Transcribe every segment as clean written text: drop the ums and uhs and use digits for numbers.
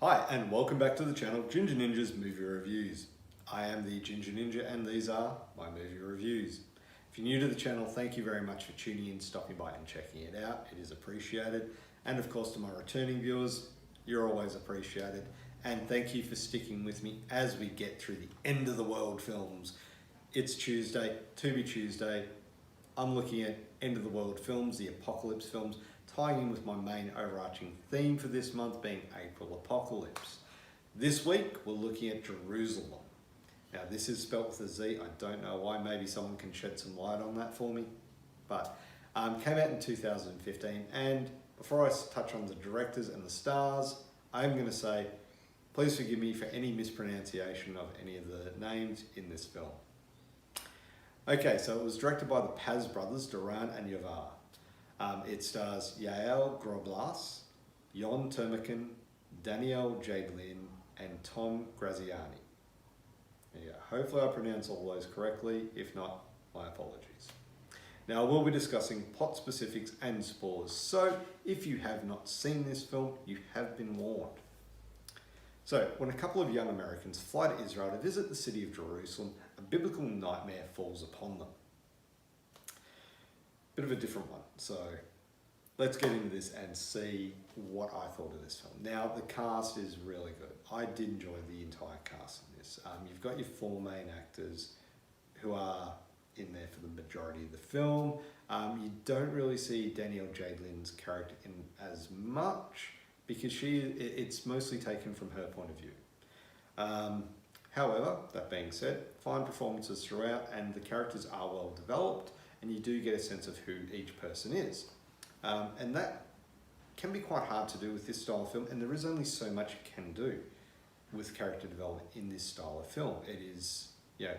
Hi, and welcome back to the channel, Ginger Ninja's Movie Reviews. I am the Ginger Ninja, and these are my movie reviews. If you're new to the channel, thank you very much for tuning in, stopping by and checking it out. It is appreciated. And of course, to my returning viewers, you're always appreciated. And thank you for sticking with me as we get through the end of the world films. It's Tuesday, Tubi Tuesday. I'm looking at end of the world films, the apocalypse films, tying in with my main overarching theme for this month being April Apocalypse. This week, we're looking at JeruZalem. Now, this is spelt with a Z. I don't know why. Maybe someone can shed some light on that for me. But came out in 2015. And before I touch on the directors and the stars, I'm going to say, please forgive me for any mispronunciation of any of the names in this film. Okay, so it was directed by the Paz brothers, Duran and Yavar. It stars Yael Groblas, Jon Termerken, Danielle Jadlin, and Tom Graziani. Yeah, hopefully I pronounced all those correctly. If not, my apologies. Now, we'll be discussing plot specifics and spoilers, so if you have not seen this film, you have been warned. So, when a couple of young Americans fly to Israel to visit the city of Jerusalem, a biblical nightmare falls upon them. Bit of a different one, so let's get into this and see what I thought of this film. Now, the cast is really good. I did enjoy the entire cast in this. You've got your four main actors who are in there for the majority of the film. You don't really see Danielle Jadlin's character in as much because it's mostly taken from her point of view. However, that being said, fine performances throughout and the characters are well developed, and you do get a sense of who each person is. And that can be quite hard to do with this style of film, and there is only so much you can do with character development in this style of film. It is, a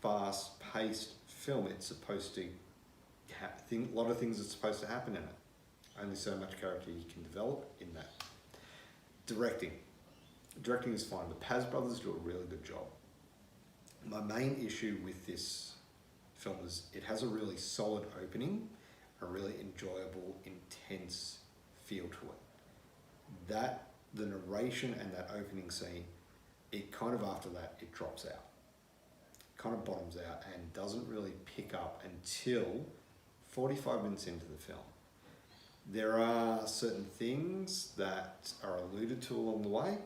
fast-paced film. It's supposed to a lot of things are supposed to happen in it. Only so much character you can develop in that. Directing is fine. The Paz brothers do a really good job. My main issue with this film is it has a really solid opening, a really enjoyable, intense feel to it. The narration and that opening scene, it kind of after that, it drops out. Kind of bottoms out and doesn't really pick up until 45 minutes into the film. There are certain things that are alluded to along the way,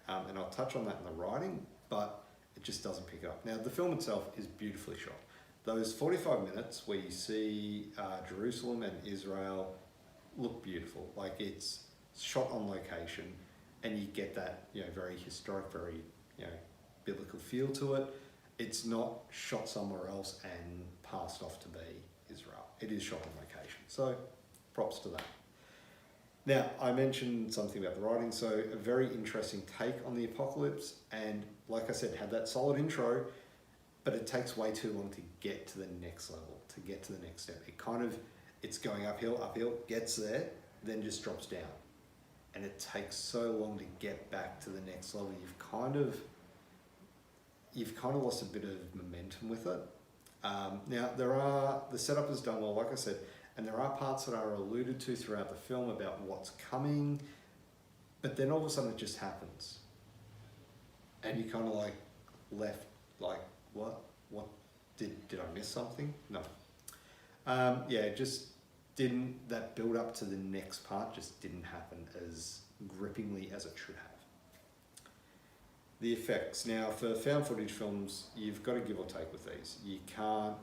and I'll touch on that in the writing, but it just doesn't pick up. Now, the film itself is beautifully shot. Those 45 minutes where you see Jerusalem and Israel look beautiful. Like, it's shot on location and you get that, very historic, very, biblical feel to it. It's not shot somewhere else and passed off to be Israel. It is shot on location. So, props to that. Now, I mentioned something about the writing, so a very interesting take on the apocalypse, and like I said, had that solid intro, but it takes way too long to get to the next level, to get to the next step. It's going uphill, gets there, then just drops down. And it takes so long to get back to the next level. You've kind of lost a bit of momentum with it. Now, the setup is done well, like I said, and there are parts that are alluded to throughout the film about what's coming, but then all of a sudden it just happens. And you kind of left what? What did I miss something? No. That build up to the next part just didn't happen as grippingly as it should have. The effects. Now, for found footage films, you've got to give or take with these. You can't,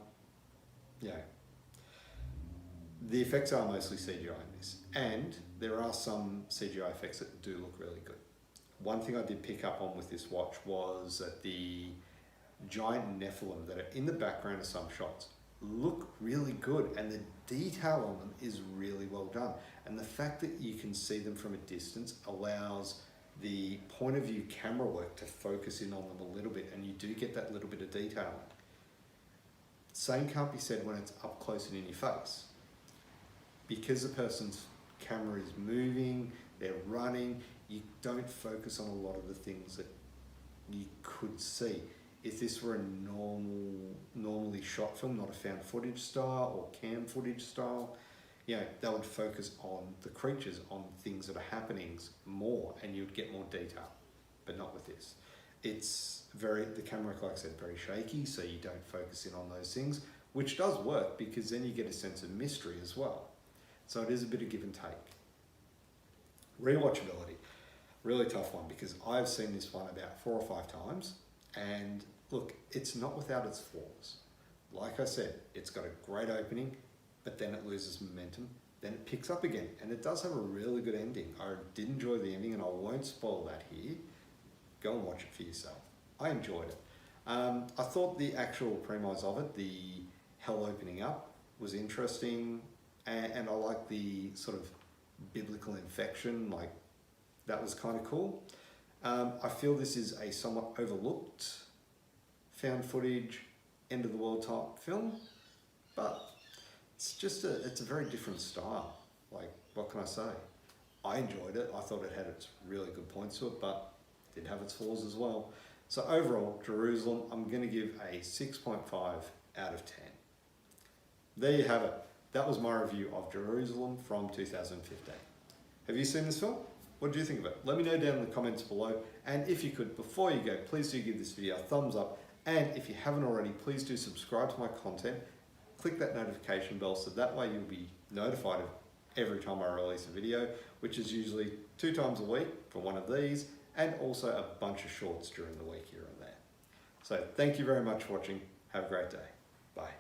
the effects are mostly CGI in this, and there are some CGI effects that do look really good. One thing I did pick up on with this watch was that the giant Nephilim that are in the background of some shots look really good, and the detail on them is really well done. And the fact that you can see them from a distance allows the point of view camera work to focus in on them a little bit, and you do get that little bit of detail. Same can't be said when it's up close and in your face. Because the person's camera is moving, they're running, you don't focus on a lot of the things that you could see. If this were a normally shot film, not a found footage style or cam footage style, You know, they would focus on the creatures, on things that are happening more, and you'd get more detail, but not with this. It's the camera, like I said, very shaky, so you don't focus in on those things, which does work because then you get a sense of mystery as well. So it is a bit of give and take. Rewatchability, really tough one, because I've seen this one about 4 or 5 times, and look, it's not without its flaws. Like I said, it's got a great opening, but then it loses momentum, then it picks up again, and it does have a really good ending. I did enjoy the ending, and I won't spoil that here. Go and watch it for yourself. I enjoyed it. I thought the actual premise of it, the hell opening up, was interesting, and I like the sort of biblical infection, like that was kind of cool. I feel this is a somewhat overlooked found footage, end of the world type film, but it's a very different style. Like, what can I say? I enjoyed it. I thought it had its really good points to it, but it did have its flaws as well. So overall, JeruZalem, I'm going to give a 6.5 out of 10. There you have it. That was my review of JeruZalem from 2015. Have you seen this film? What do you think of it? Let me know down in the comments below. And if you could, before you go, please do give this video a thumbs up. And if you haven't already, please do subscribe to my content. Click that notification bell so that way you'll be notified of every time I release a video, which is usually 2 times a week for one of these, and also a bunch of shorts during the week here and there. So thank you very much for watching. Have a great day. Bye.